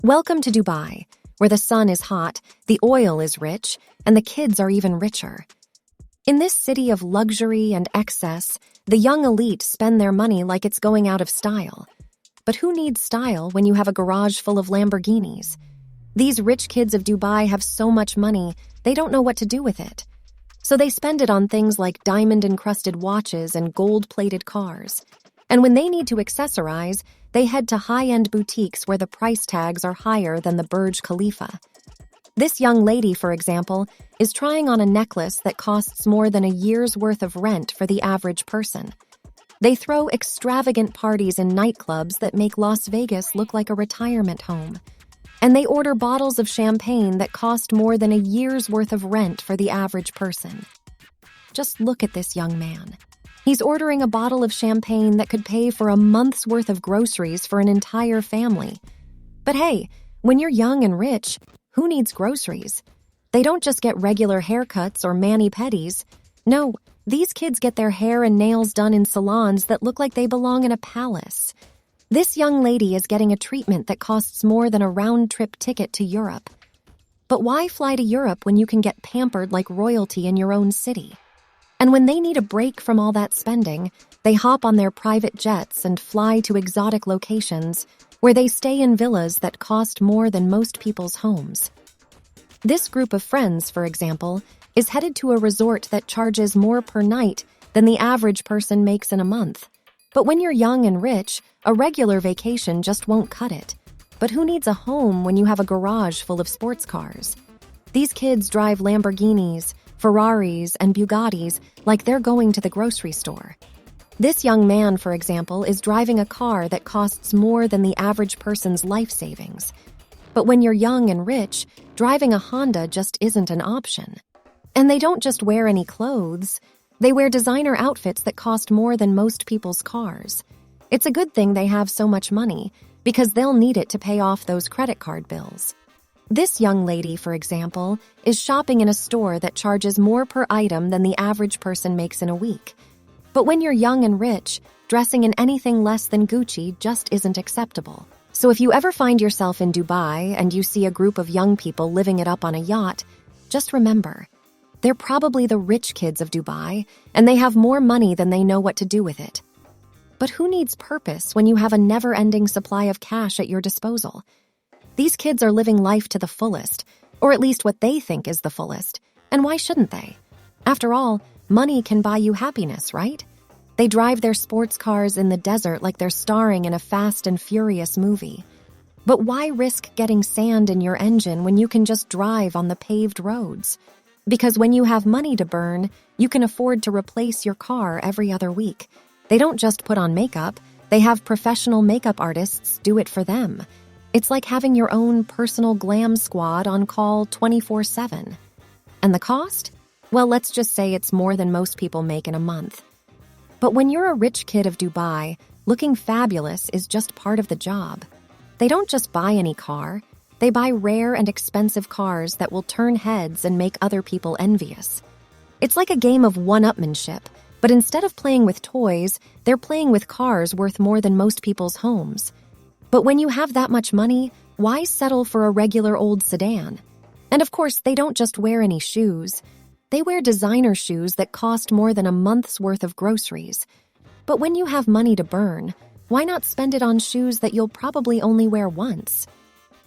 Welcome to Dubai, where the sun is hot, the oil is rich, and the kids are even richer. In this city of luxury and excess, the young elite spend their money like it's going out of style. But who needs style when you have a garage full of Lamborghinis? These rich kids of Dubai have so much money, they don't know what to do with it. So they spend it on things like diamond-encrusted watches and gold-plated cars. And when they need to accessorize, they head to high-end boutiques where the price tags are higher than the Burj Khalifa. This young lady, for example, is trying on a necklace that costs more than a year's worth of rent for the average person. They throw extravagant parties in nightclubs that make Las Vegas look like a retirement home. And they order bottles of champagne that cost more than a year's worth of rent for the average person. Just look at this young man. He's ordering a bottle of champagne that could pay for a month's worth of groceries for an entire family. But hey, when you're young and rich, who needs groceries? They don't just get regular haircuts or mani-pedis. No, these kids get their hair and nails done in salons that look like they belong in a palace. This young lady is getting a treatment that costs more than a round-trip ticket to Europe. But why fly to Europe when you can get pampered like royalty in your own city? And when they need a break from all that spending, they hop on their private jets and fly to exotic locations where they stay in villas that cost more than most people's homes. This group of friends, for example, is headed to a resort that charges more per night than the average person makes in a month. But when you're young and rich, a regular vacation just won't cut it. But who needs a home when you have a garage full of sports cars? These kids drive Lamborghinis, Ferraris, and Bugattis like they're going to the grocery store. This young man, for example, is driving a car that costs more than the average person's life savings. But when you're young and rich, driving a Honda just isn't an option. And they don't just wear any clothes. They wear designer outfits that cost more than most people's cars. It's a good thing they have so much money, because they'll need it to pay off those credit card bills. This young lady, for example, is shopping in a store that charges more per item than the average person makes in a week. But when you're young and rich, dressing in anything less than Gucci just isn't acceptable. So if you ever find yourself in Dubai and you see a group of young people living it up on a yacht, just remember, they're probably the rich kids of Dubai, and they have more money than they know what to do with it. But who needs purpose when you have a never-ending supply of cash at your disposal? These kids are living life to the fullest, or at least what they think is the fullest. And why shouldn't they? After all, money can buy you happiness, right? They drive their sports cars in the desert like they're starring in a Fast and Furious movie. But why risk getting sand in your engine when you can just drive on the paved roads? Because when you have money to burn, you can afford to replace your car every other week. They don't just put on makeup, they have professional makeup artists do it for them. It's like having your own personal glam squad on call 24/7. And the cost? Well, let's just say it's more than most people make in a month. But when you're a rich kid of Dubai, looking fabulous is just part of the job. They don't just buy any car. They buy rare and expensive cars that will turn heads and make other people envious. It's like a game of one-upmanship, but instead of playing with toys, they're playing with cars worth more than most people's homes. But when you have that much money, why settle for a regular old sedan? And of course, they don't just wear any shoes. They wear designer shoes that cost more than a month's worth of groceries. But when you have money to burn, why not spend it on shoes that you'll probably only wear once?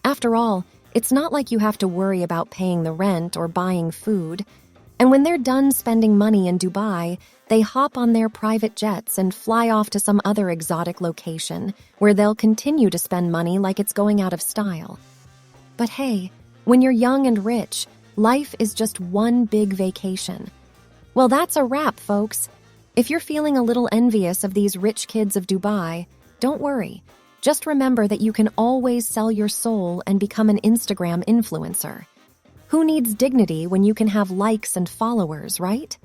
After all, it's not like you have to worry about paying the rent or buying food. And when they're done spending money in Dubai, they hop on their private jets and fly off to some other exotic location where they'll continue to spend money like it's going out of style. But hey, when you're young and rich, life is just one big vacation. Well, that's a wrap, folks. If you're feeling a little envious of these rich kids of Dubai, don't worry. Just remember that you can always sell your soul and become an Instagram influencer. Who needs dignity when you can have likes and followers, right?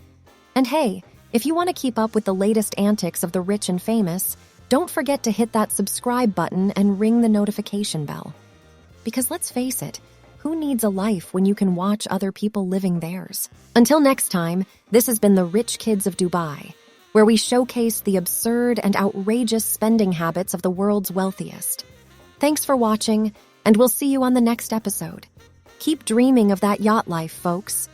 And hey, if you want to keep up with the latest antics of the rich and famous, don't forget to hit that subscribe button and ring the notification bell. Because let's face it, who needs a life when you can watch other people living theirs? Until next time, this has been the Rich Kids of Dubai, where we showcase the absurd and outrageous spending habits of the world's wealthiest. Thanks for watching, and we'll see you on the next episode. Keep dreaming of that yacht life, folks.